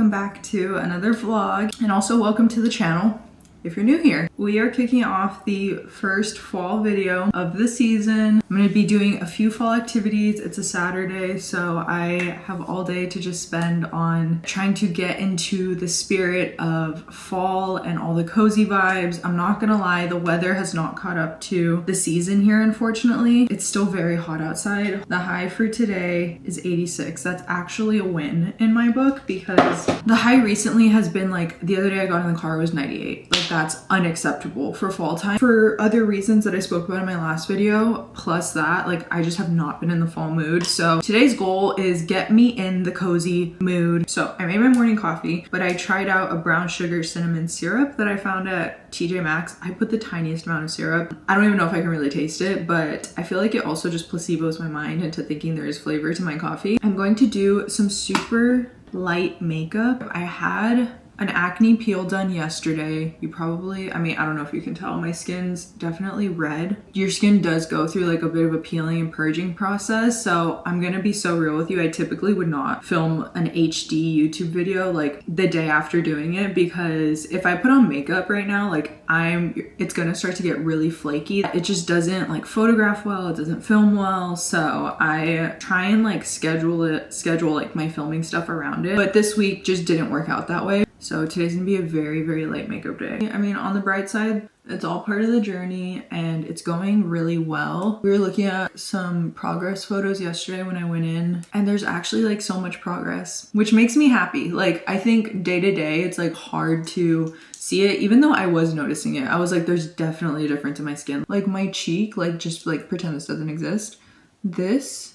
welcome back to another vlog, and also welcome to the channel if you're new here. We are kicking off the first fall video of the season. I'm going to be doing a few fall activities. It's a Saturday, so I have all day to just spend on trying to get into the spirit of fall and all the cozy vibes. I'm not gonna lie, the weather has not caught up to the season here, unfortunately. It's still very hot outside. The high for today is 86. That's actually a win in my book because the high recently has been like, the other day I got in the car, it was 98. Like, that's unacceptable for fall time for other reasons that I spoke about in my last video. Plus that, like, I just have not been in the fall mood. So today's goal is get me in the cozy mood. So I made my morning coffee, but I tried out a brown sugar cinnamon syrup that I found at TJ Maxx. I put the tiniest amount of syrup. I don't even know if I can really taste it, but I feel like it also just placebos my mind into thinking there is flavor to my coffee. I'm going to do some super light makeup. I had an acne peel done yesterday. You probably, I mean, I don't know if you can tell, my skin's definitely red. Your skin does go through like a bit of a peeling and purging process. So I'm gonna be so real with you. I typically would not film an HD YouTube video like the day after doing it, because if I put on makeup right now, like it's gonna start to get really flaky. It just doesn't like photograph well, it doesn't film well. So I try and like schedule like my filming stuff around it. But this week just didn't work out that way. So today's gonna be a very, very light makeup day. I mean, on the bright side, it's all part of the journey and it's going really well. We were looking at some progress photos yesterday when I went in, and there's actually like so much progress, which makes me happy. Like, I think day to day, it's like hard to see it, even though I was noticing it. I was like, there's definitely a difference in my skin. Like my cheek, like just like pretend this doesn't exist. This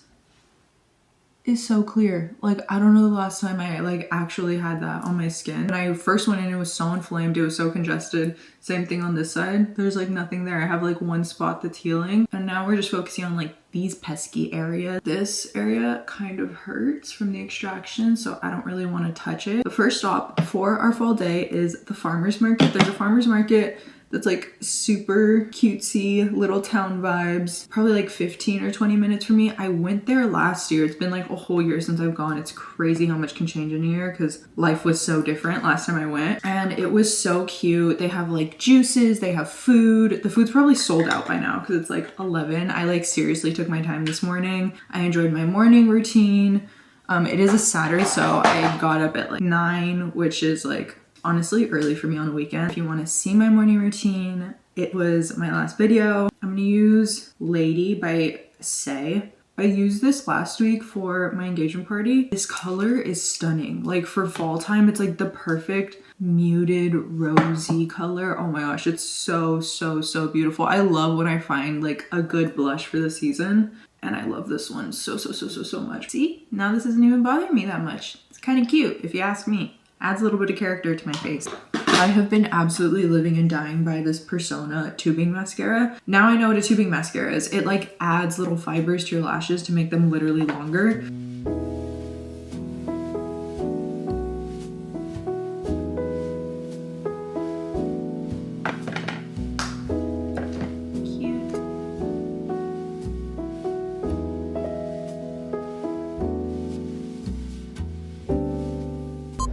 is so clear. Like, I don't know the last time I like actually had that on my skin. When I first went in, it was so inflamed, it was so congested. Same thing on this side. There's like nothing there. I have like one spot that's healing, and now we're just focusing on like these pesky areas. This area kind of hurts from the extraction, so I don't really want to touch it. The first stop for our fall day is the farmer's market. There's a farmer's market that's like super cutesy, little town vibes, probably like 15 or 20 minutes from me. I went there last year. It's been like a whole year since I've gone. It's crazy how much can change in a year because life was so different last time I went. And it was so cute. They have like juices, they have food. The food's probably sold out by now because it's like 11. I like seriously took my time this morning. I enjoyed my morning routine. It is a Saturday, so I got up at like 9, which is like honestly early for me on a weekend. If you want to see my morning routine, it was my last video. I'm gonna use Lady by Say. I used this last week for my engagement party. This color is stunning. Like for fall time, it's like the perfect muted rosy color. Oh my gosh, it's so, so, so beautiful. I love when I find like a good blush for the season. And I love this one so, so, so, so, so much. See, now this isn't even bothering me that much. It's kind of cute if you ask me. Adds a little bit of character to my face. I have been absolutely living and dying by this Persona tubing mascara. Now I know what a tubing mascara is. It like adds little fibers to your lashes to make them literally longer.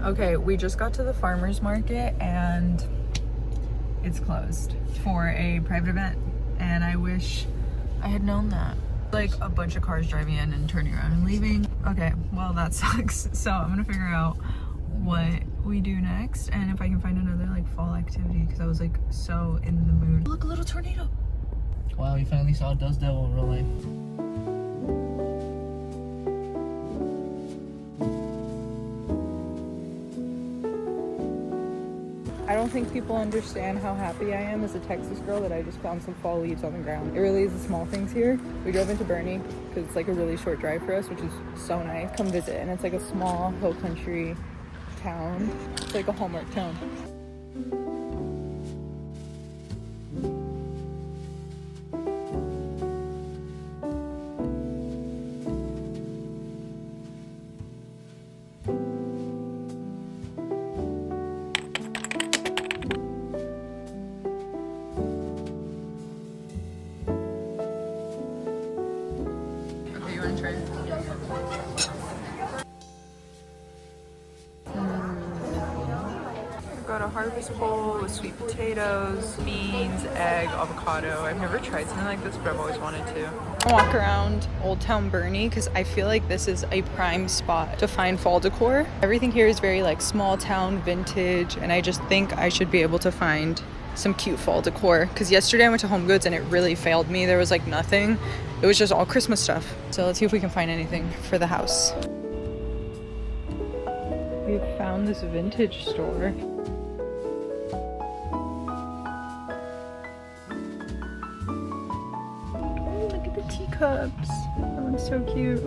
Okay, we just got to the farmer's market and it's closed for a private event, and I wish I had known that. Like a bunch of cars driving in and turning around and leaving. Okay, well that sucks. So I'm gonna figure out what we do next and if I can find another like fall activity because I was like so in the mood. Look, a little tornado. Wow, you finally saw a dust devil in real life. I don't think people understand how happy I am as a Texas girl that I just found some fall leaves on the ground. It really is the small things here. We drove into Bernie because it's like a really short drive for us, which is so nice. Come visit, and it's like a small hill country town. It's like a Hallmark town. got a harvest bowl with sweet potatoes, beans, egg, avocado. I've never tried something like this, but I've always wanted to. Walk around Old Town Burney because I feel like this is a prime spot to find fall decor. Everything here is very like small town vintage, and I just think I should be able to find some cute fall decor because yesterday I went to Home Goods and it really failed me. There was like nothing. It was just all Christmas stuff. So let's see if we can find anything for the house. We found this vintage store. Oh, look at the teacups. That one's so cute.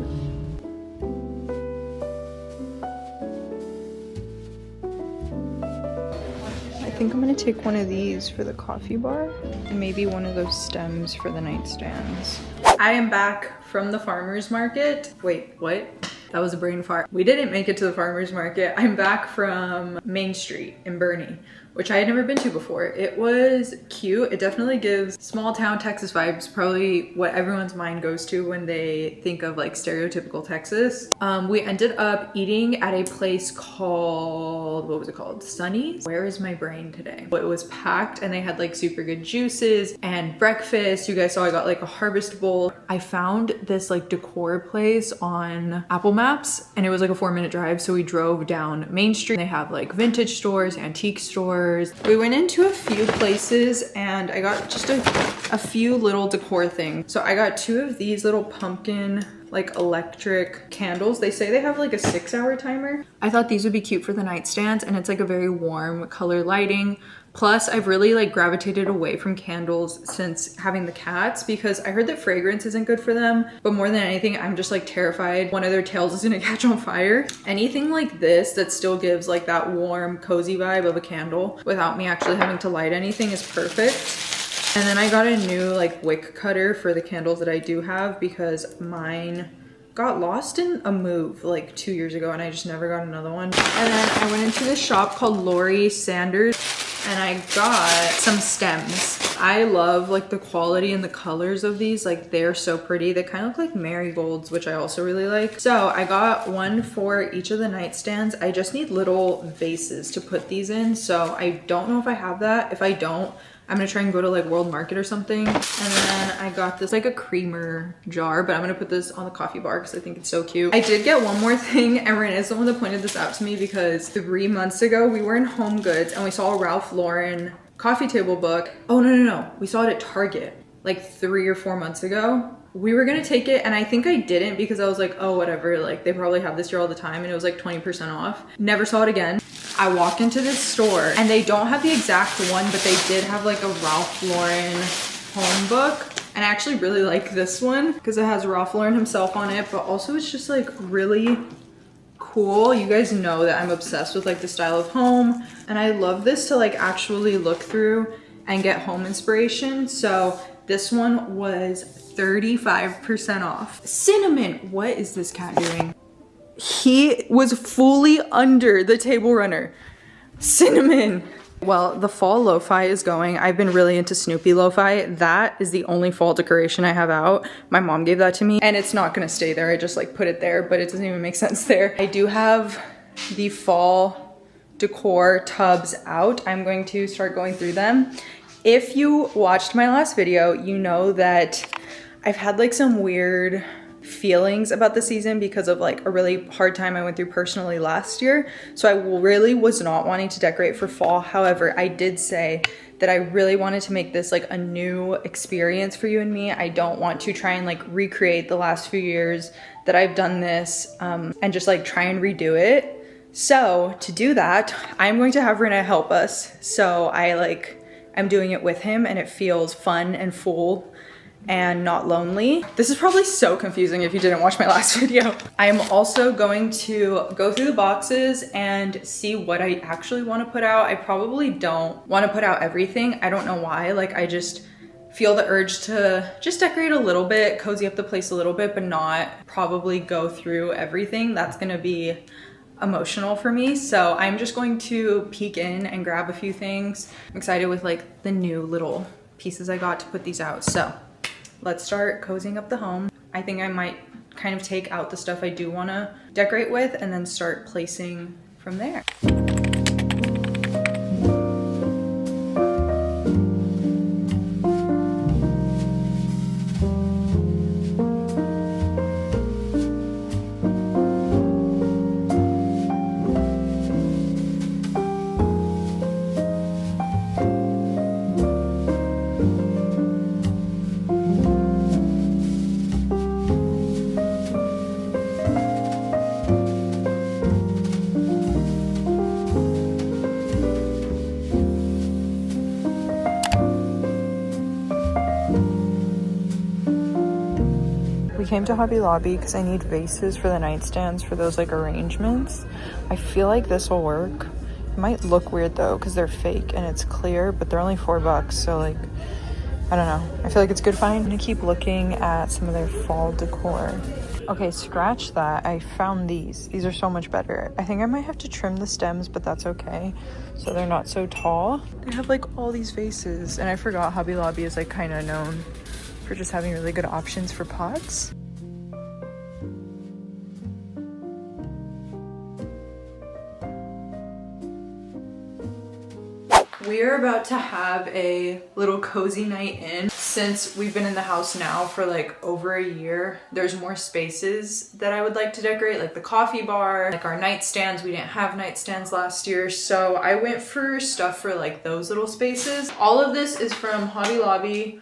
I think I'm gonna take one of these for the coffee bar and maybe one of those stems for the nightstands. I am back from the farmer's market. Wait, what? That was a brain fart. We didn't make it to the farmer's market. I'm back from Main Street in Burney, which I had never been to before. It was cute. It definitely gives small town Texas vibes, probably what everyone's mind goes to when they think of like stereotypical Texas. We ended up eating at a place called, what was it called? Sunny's? Where is my brain today? It was packed and they had like super good juices and breakfast. You guys saw I got like a harvest bowl. I found this like decor place on Apple Maps and it was like a 4-minute drive. So we drove down Main Street. They have like vintage stores, antique stores. We went into a few places and I got just a few little decor things. So I got 2 of these little pumpkin like electric candles. They say they have like a 6-hour timer. I thought these would be cute for the nightstands and it's like a very warm color lighting. Plus, I've really like gravitated away from candles since having the cats because I heard that fragrance isn't good for them. But more than anything, I'm just like terrified one of their tails is gonna catch on fire. Anything like this that still gives like that warm, cozy vibe of a candle without me actually having to light anything is perfect. And then I got a new like wick cutter for the candles that I do have because mine got lost in a move like 2 years ago and I just never got another one. And then I went into this shop called Lori Sanders and I got some stems. I love like the quality and the colors of these. Like they're so pretty. They kind of look like marigolds, which I also really like. So I got one for each of the nightstands. I just need little vases to put these in. So I don't know if I have that. If I don't, I'm gonna try and go to like World Market or something. And then I got this like a creamer jar, but I'm gonna put this on the coffee bar because I think it's so cute. I did get one more thing, and Renee is the one that pointed this out to me because 3 months ago we were in Home Goods and we saw a Ralph Lauren coffee table book. Oh no. We saw it at Target like 3 or 4 months ago. We were gonna take it and I think I didn't because I was like, oh, whatever. Like they probably have this here all the time and it was like 20% off. Never saw it again. I walked into this store and they don't have the exact one, but they did have like a Ralph Lauren home book. And I actually really like this one because it has Ralph Lauren himself on it, but also it's just like really cool. You guys know that I'm obsessed with like the style of home and I love this to like actually look through and get home inspiration. So this one was 35% off. Cinnamon, what is this cat doing? He was fully under the table runner. Cinnamon. Well, the fall lo-fi is going. I've been really into Snoopy lo-fi. That is the only fall decoration I have out. My mom gave that to me and it's not gonna stay there. I just like put it there, but it doesn't even make sense there. I do have the fall decor tubs out. I'm going to start going through them. If you watched my last video, you know that I've had like some weird feelings about the season because of like a really hard time I went through personally last year. So I really was not wanting to decorate for fall. However, I did say that I really wanted to make this like a new experience for you and me. I don't want to try and like recreate the last few years that I've done this and just like try and redo it. So to do that, I'm going to have Renee help us. So I'm doing it with him and it feels fun and full and not lonely. This is probably so confusing if you didn't watch my last video. I'm also going to go through the boxes and see what I actually want to put out. I probably don't want to put out everything. I don't know why. Like I just feel the urge to just decorate a little bit, cozy up the place a little bit, but not probably go through everything. That's gonna be emotional for me. So I'm just going to peek in and grab a few things. I'm excited with like the new little pieces I got to put these out. So let's start cozying up the home. I think I might kind of take out the stuff I do want to decorate with and then start placing from there. came to Hobby Lobby because I need vases for the nightstands for those like arrangements. I feel like this will work. It might look weird though because they're fake and it's clear, but they're only $4, so like, I don't know. I feel like it's good find. I'm gonna keep looking at some of their fall decor. Okay, scratch that. I found these. These are so much better. I think I might have to trim the stems, but that's okay. So they're not so tall. They have like all these vases, and I forgot Hobby Lobby is like kind of known for just having really good options for pots. We're about to have a little cozy night in. Since we've been in the house now for like over a year, there's more spaces that I would like to decorate, like the coffee bar, like our nightstands. We didn't have nightstands last year, so I went for stuff for like those little spaces. All of this is from Hobby Lobby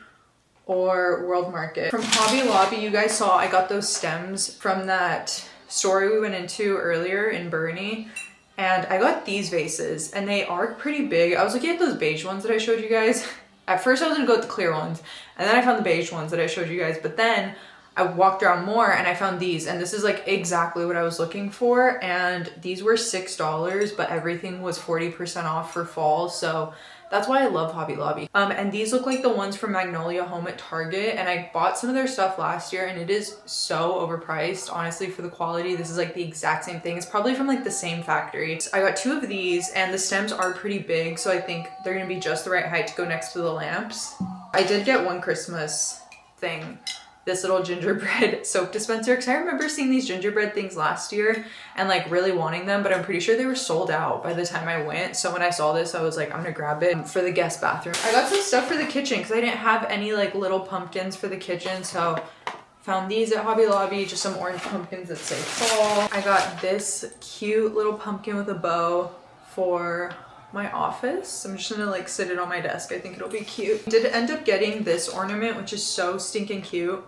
or World Market. From Hobby Lobby, you guys saw I got those stems from that store we went into earlier in Burnie. And I got these vases and they are pretty big. I was looking at those beige ones that I showed you guys. At first I was gonna go with the clear ones and then I found the beige ones that I showed you guys, but then I walked around more and I found these, and this is like exactly what I was looking for. And these were $6, but everything was 40% off for fall. So that's why I love Hobby Lobby. And these look like the ones from Magnolia Home at Target. And I bought some of their stuff last year and it is so overpriced, honestly, for the quality. This is like the exact same thing. It's probably from like the same factory. So I got 2 of these and the stems are pretty big. So I think they're gonna be just the right height to go next to the lamps. I did get one Christmas thing, this little gingerbread soap dispenser, because I remember seeing these gingerbread things last year and like really wanting them, but I'm pretty sure they were sold out by the time I went. So when I saw this, I was like, I'm gonna grab it for the guest bathroom. I got some stuff for the kitchen because I didn't have any like little pumpkins for the kitchen, so found these at Hobby Lobby, just some orange pumpkins that say fall. I got this cute little pumpkin with a bow for my office. I'm just gonna like sit it on my desk. I think it'll be cute. I did end up getting this ornament, which is so stinking cute.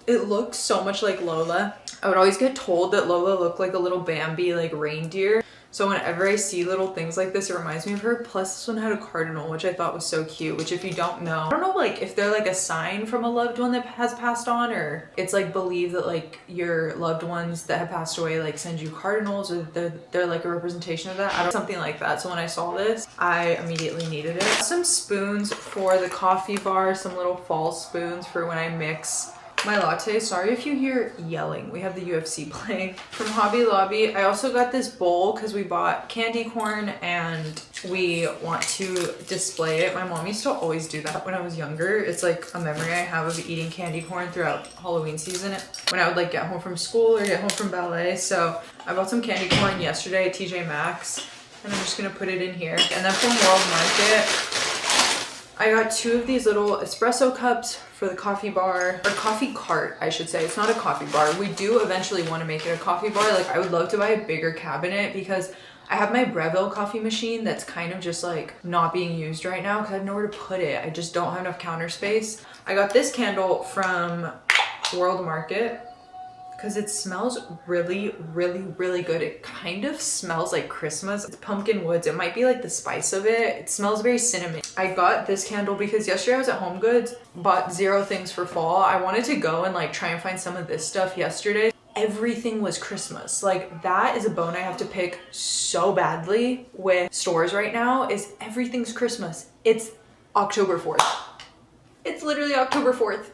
It looks so much like Lola. I would always get told that Lola looked like a little Bambi like reindeer. So whenever I see little things like this, it reminds me of her. Plus this one had a cardinal, which I thought was so cute, which if you don't know, I don't know like if they're like a sign from a loved one that has passed on, or it's like believed that like your loved ones that have passed away like send you cardinals, or they're like a representation of that. I don't, something like that. So when I saw this, I immediately needed it. Some spoons for the coffee bar, some little fall spoons for when I mix my latte. Sorry if you hear yelling. We have the UFC playing. From Hobby Lobby, I also got this bowl because we bought candy corn and we want to display it. My mom used to always do that when I was younger. It's like a memory I have of eating candy corn throughout Halloween season when I would like get home from school or get home from ballet. So I bought some candy corn yesterday at TJ Maxx and I'm just gonna put it in here. And then from World Market, I got 2 of these little espresso cups for the coffee bar, or coffee cart, I should say. It's not a coffee bar. We do eventually want to make it a coffee bar. Like I would love to buy a bigger cabinet because I have my Breville coffee machine that's kind of just like not being used right now because I have nowhere to put it. I just don't have enough counter space. I got this candle from World Market because it smells really, really, really good. It kind of smells like Christmas. It's pumpkin woods. It might be like the spice of it. It smells very cinnamon. I got this candle because yesterday I was at Home Goods, bought 0 things for fall. I wanted to go and like try and find some of this stuff yesterday. Everything was Christmas. Like that is a bone I have to pick so badly with stores right now, is everything's Christmas. It's October 4th. It's literally October 4th.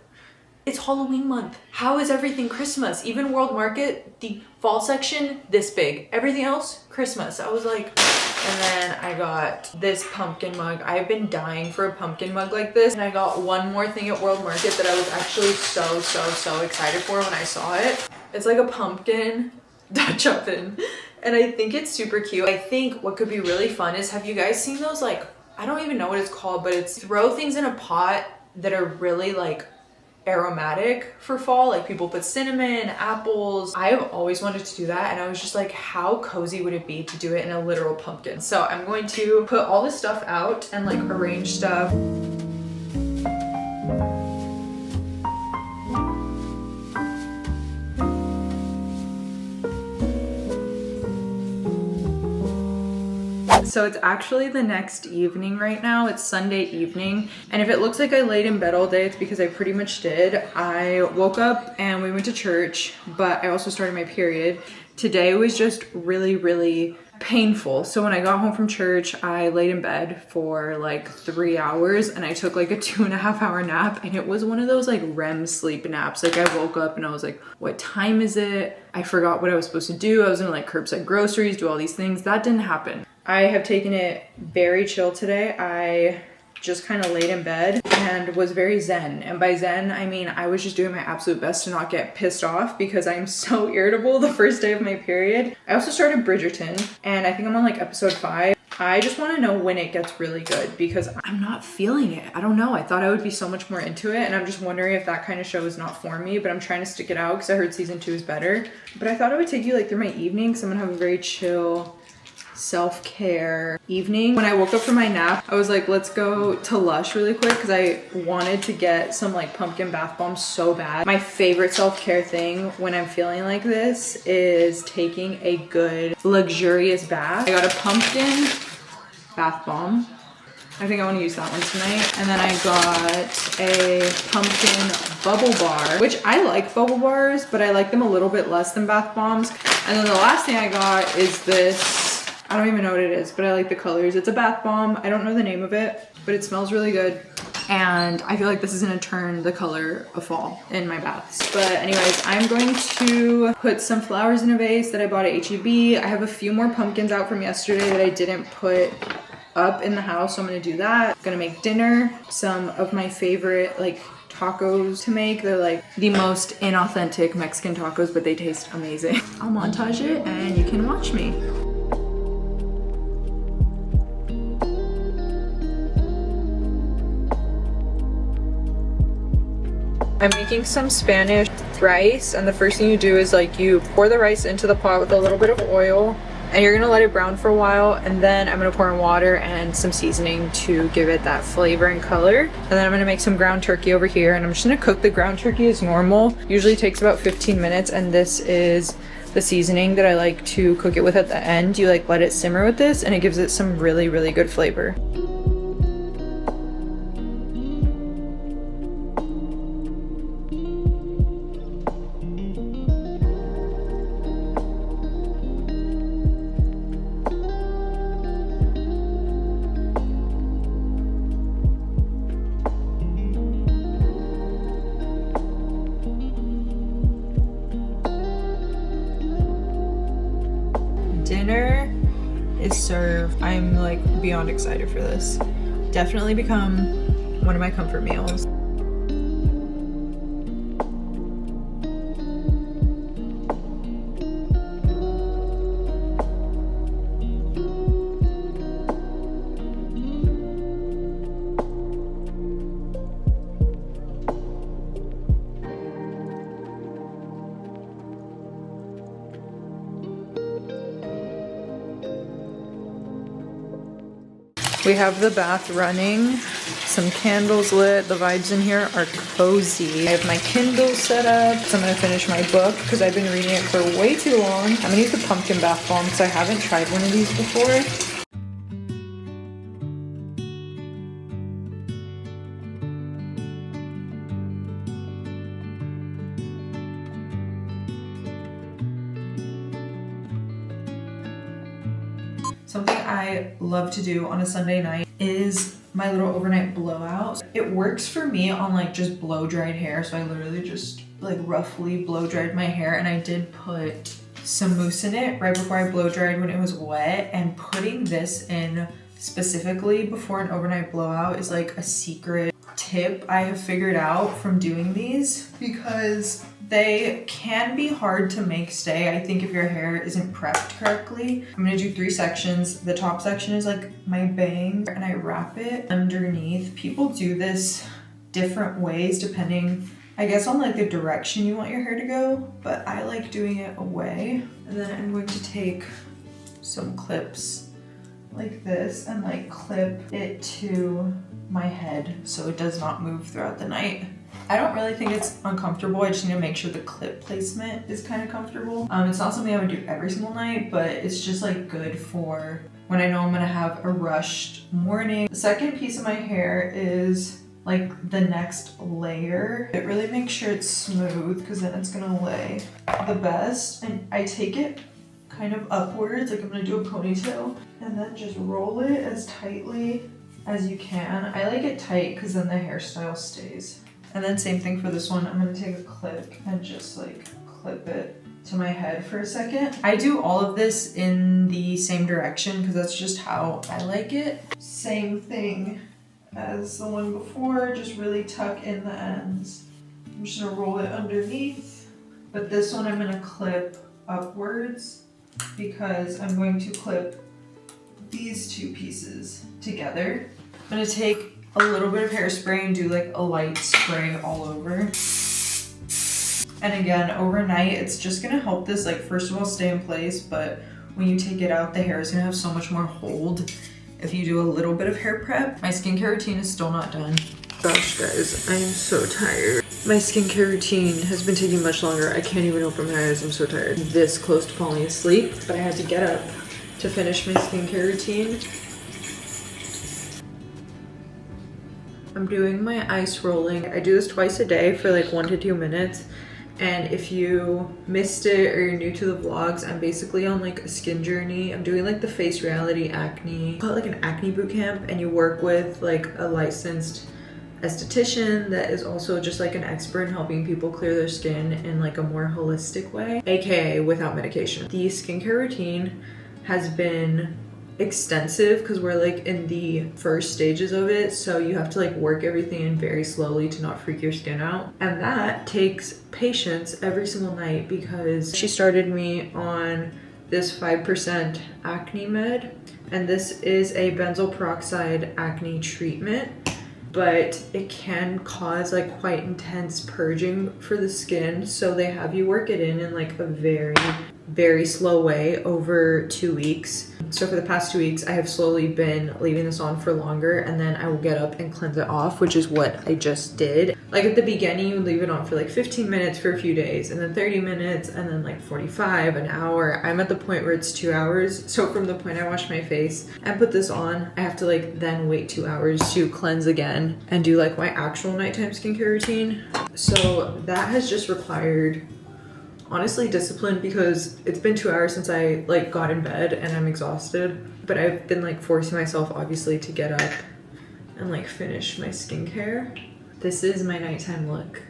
It's Halloween month. How is everything Christmas? Even World Market, the fall section, this big. Everything else, Christmas. I was like, and then I got this pumpkin mug. I've been dying for a pumpkin mug like this. And I got one more thing at World Market that I was actually so excited for when I saw it. It's like a pumpkin Dutch oven. And I think it's super cute. I think what could be really fun is, have you guys seen those like, I don't even know what it's called, but it's throw things in a pot that are really like aromatic for fall. Like people put cinnamon, apples. I have always wanted to do that, and I was just like, how cozy would it be to do it in a literal pumpkin? So I'm going to put all this stuff out and like arrange stuff. So it's actually the next evening right now. It's Sunday evening. And if it looks like I laid in bed all day, it's because I pretty much did. I woke up and we went to church, but I also started my period. Today was just really, really painful. So when I got home from church, I laid in bed for like 3 hours and I took like a 2.5 hour nap, and it was one of those like REM sleep naps. Like I woke up and I was like, what time is it? I forgot what I was supposed to do. I was gonna like curbside groceries, do all these things. That didn't happen. I have taken it very chill today. I just kind of laid in bed and was very zen. And by zen, I mean I was just doing my absolute best to not get pissed off because I'm so irritable the first day of my period. I also started Bridgerton and I think I'm on like episode 5. I just want to know when it gets really good because I'm not feeling it. I don't know. I thought I would be so much more into it, and I'm just wondering if that kind of show is not for me, but I'm trying to stick it out because I heard season 2 is better. But I thought I would take you like through my evening because I'm gonna have a very chill self-care evening. When I woke up from my nap, I was like, let's go to Lush really quick because I wanted to get some like pumpkin bath bombs so bad. My favorite self-care thing when I'm feeling like this is taking a good luxurious bath. I got a pumpkin bath bomb. I think I want to use that one tonight. And then I got a pumpkin bubble bar, which I like bubble bars, but I like them a little bit less than bath bombs. And then the last thing I got is this, I don't even know what it is, but I like the colors. It's a bath bomb. I don't know the name of it, but it smells really good. And I feel like this is gonna turn the color of fall in my baths. But anyways, I'm going to put some flowers in a vase that I bought at H-E-B. I have a few more pumpkins out from yesterday that I didn't put up in the house, so I'm gonna do that. I'm gonna make dinner, some of my favorite like tacos to make. They're like the most inauthentic Mexican tacos, but they taste amazing. I'll montage it and you can watch me. I'm making some Spanish rice, and the first thing you do is like you pour the rice into the pot with a little bit of oil, and you're gonna let it brown for a while, and then I'm gonna pour in water and some seasoning to give it that flavor and color. And then I'm gonna make some ground turkey over here, and I'm just gonna cook the ground turkey as normal. Usually takes about 15 minutes, and this is the seasoning that I like to cook it with at the end. You like let it simmer with this, and it gives it some really, really good flavor. Dinner is served. I'm like beyond excited for this. Definitely become one of my comfort meals. We have the bath running, some candles lit. The vibes in here are cozy. I have my Kindle set up, so I'm gonna finish my book because I've been reading it for way too long. I'm gonna use the pumpkin bath bomb because I haven't tried one of these before. Something I love to do on a Sunday night is my little overnight blowout. It works for me on like just blow dried hair. So I literally just like roughly blow dried my hair, and I did put some mousse in it right before I blow dried when it was wet. And putting this in specifically before an overnight blowout is like a secret tip I have figured out from doing these because they can be hard to make stay. I think if your hair isn't prepped correctly. I'm gonna do 3 sections. The top section is like my bangs, and I wrap it underneath. People do this different ways depending, I guess, on like the direction you want your hair to go, but I like doing it away. And then I'm going to take some clips like this and like clip it to my head so it does not move throughout the night. I don't really think it's uncomfortable. I just need to make sure the clip placement is kind of comfortable. It's not something I would do every single night, but it's just like good for when I know I'm gonna have a rushed morning. The second piece of my hair is like the next layer. It really makes sure it's smooth because then it's gonna lay the best. And I take it kind of upwards, like I'm gonna do a ponytail, and then just roll it as tightly as you can. I like it tight because then the hairstyle stays. And then same thing for this one. I'm gonna take a clip and just like clip it to my head for a second. I do all of this in the same direction because that's just how I like it. Same thing as the one before, just really tuck in the ends. I'm just gonna roll it underneath, but this one I'm gonna clip upwards because I'm going to clip these two pieces together. I'm gonna take a little bit of hairspray and do like a light spray all over. And again, overnight, it's just gonna help this, like, first of all, stay in place, but when you take it out, the hair is gonna have so much more hold if you do a little bit of hair prep. My skincare routine is still not done. Gosh, guys, I am so tired. My skincare routine has been taking much longer. I can't even open my eyes, I'm so tired. This close to falling asleep, but I had to get up to finish my skincare routine. I'm doing my ice rolling. I do this twice a day for like 1 to 2 minutes. And if you missed it or you're new to the vlogs, I'm basically on like a skin journey. I'm doing like the Face Reality acne, call it like an acne boot camp, and you work with like a licensed esthetician that is also just like an expert in helping people clear their skin in like a more holistic way, aka without medication. The skincare routine has been extensive because we're like in the first stages of it, so you have to like work everything in very slowly to not freak your skin out, and that takes patience every single night because she started me on this 5% acne med, and this is a benzoyl peroxide acne treatment, but it can cause like quite intense purging for the skin, so they have you work it in like a very slow way over 2 weeks. So for the past 2 weeks, I have slowly been leaving this on for longer, and then I will get up and cleanse it off, which is what I just did. Like at the beginning, you leave it on for like 15 minutes for a few days, and then 30 minutes, and then like 45, an hour. I'm at the point where it's 2 hours. So from the point I wash my face and put this on, I have to like then wait 2 hours to cleanse again and do like my actual nighttime skincare routine. So that has just required honestly discipline because it's been 2 hours since I like got in bed and I'm exhausted, but I've been like forcing myself obviously to get up and like finish my skincare. This is my nighttime look.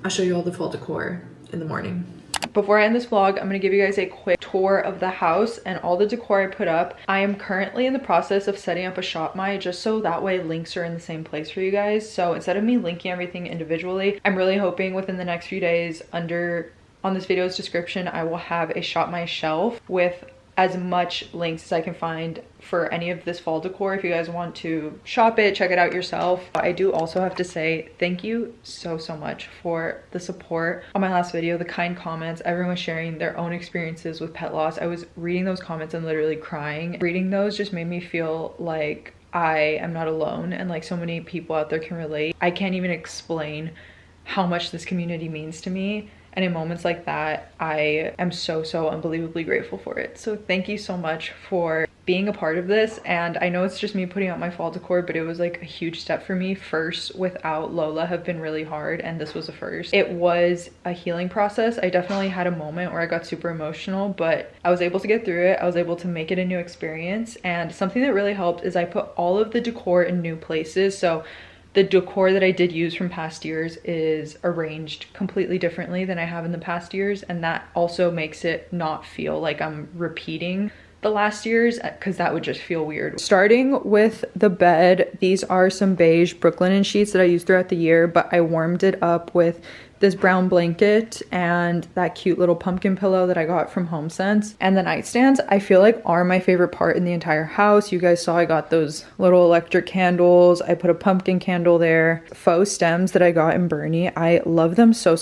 I'll show you all the fall decor in the morning. Before I end this vlog, I'm gonna give you guys a quick tour of the house and all the decor I put up. I am currently in the process of setting up a shop my, just so that way links are in the same place for you guys. So instead of me linking everything individually, I'm really hoping within the next few days on this video's description, I will have a shop my shelf with as much links as I can find for any of this fall decor if you guys want to shop it, check it out yourself. I do also have to say thank you so much for the support on my last video, the kind comments, everyone sharing their own experiences with pet loss. I was reading those comments and literally crying. Reading those just made me feel like I am not alone and like so many people out there can relate. I can't even explain how much this community means to me. And in moments like that, I am so unbelievably grateful for it. So thank you so much for being a part of this. And I know it's just me putting out my fall decor, but it was like a huge step for me. First without Lola have been really hard, and this was a first. It was a healing process. I definitely had a moment where I got super emotional, but I was able to get through it. I was able to make it a new experience. And something that really helped is I put all of the decor in new places. So the decor that I did use from past years is arranged completely differently than I have in the past years, and that also makes it not feel like I'm repeating the last year's, because that would just feel weird. Starting with the bed, these are some beige Brooklinen sheets that I used throughout the year, but I warmed it up with this brown blanket and that cute little pumpkin pillow that I got from HomeSense. And the nightstands, I feel like are my favorite part in the entire house. You guys saw I got those little electric candles. I put a pumpkin candle there. Faux stems that I got in Bernie. I love them so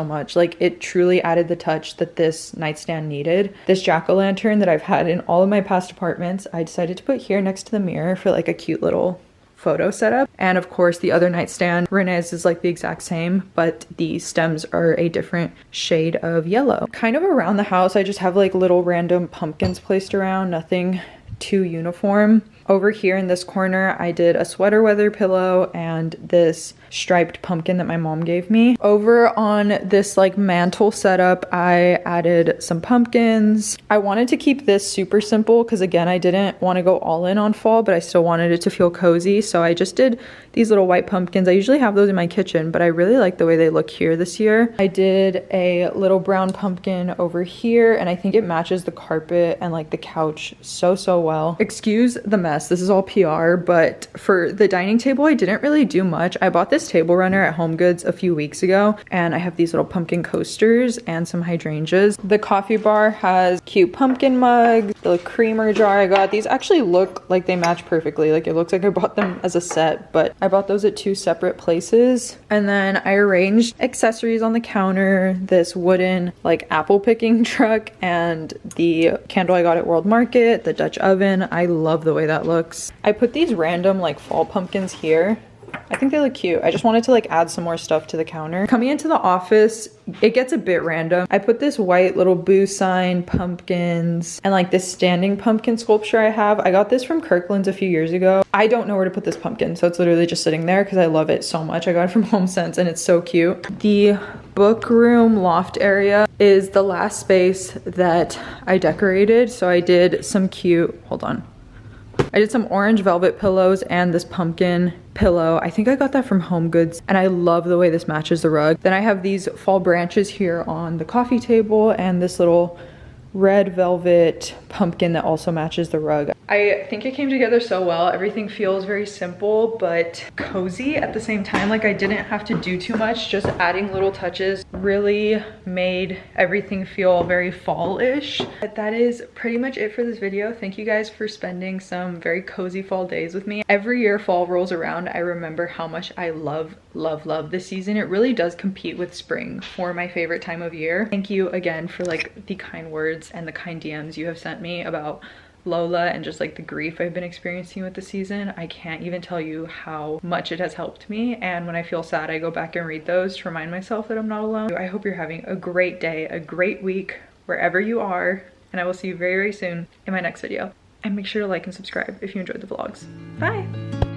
much. Like, it truly added the touch that this nightstand needed. This jack-o'-lantern that I've had in all of my past apartments, I decided to put here next to the mirror for like a cute little photo setup. And of course the other nightstand, Renee's, is like the exact same, but the stems are a different shade of yellow. Kind of around the house, I just have like little random pumpkins placed around, nothing too uniform. Over here in this corner, I did a sweater weather pillow and this striped pumpkin that my mom gave me. Over on this like mantle setup, I added some pumpkins. I wanted to keep this super simple because again, I didn't want to go all in on fall, but I still wanted it to feel cozy. So I just did these little white pumpkins. I usually have those in my kitchen, but I really like the way they look here this year. I did a little brown pumpkin over here, and I think it matches the carpet and like the couch so well. Excuse the mess. This is all PR, but for the dining table, I didn't really do much. I bought this table runner at HomeGoods a few weeks ago, and I have these little pumpkin coasters and some hydrangeas. The coffee bar has cute pumpkin mugs. The creamer jar I got, these actually look like they match perfectly. Like it looks like I bought them as a set, but I bought those at 2 separate places. And then I arranged accessories on the counter, this wooden like apple picking truck, and the candle I got at World Market, the Dutch oven. I love the way that looks. I put these random like fall pumpkins here. I think they look cute. I just wanted to like add some more stuff to the counter. Coming into the office, it gets a bit random. I put this white little boo sign, pumpkins, and like this standing pumpkin sculpture I have. I got this from Kirkland's a few years ago. I don't know where to put this pumpkin, so it's literally just sitting there because I love it so much. I got it from HomeSense and it's so cute. The book room loft area is the last space that I decorated. So I did some cute, hold on. I did some orange velvet pillows and this pumpkin pillow. I think I got that from HomeGoods, and I love the way this matches the rug. Then I have these fall branches here on the coffee table and this little red velvet pumpkin that also matches the rug. I think it came together so well. Everything feels very simple but cozy at the same time. Like I didn't have to do too much. Just adding little touches really made everything feel very fall-ish. But that is pretty much it for this video. Thank you guys for spending some very cozy fall days with me. Every year fall rolls around, I remember how much I love this season. It really does compete with spring for my favorite time of year. Thank you again for like the kind words and the kind DMs you have sent me about Lola and just like the grief I've been experiencing with the season. I can't even tell you how much it has helped me, and when I feel sad I go back and read those to remind myself that I'm not alone. I hope you're having a great day, a great week wherever you are, and I will see you very soon in my next video. And make sure to like and subscribe if you enjoyed the vlogs. Bye!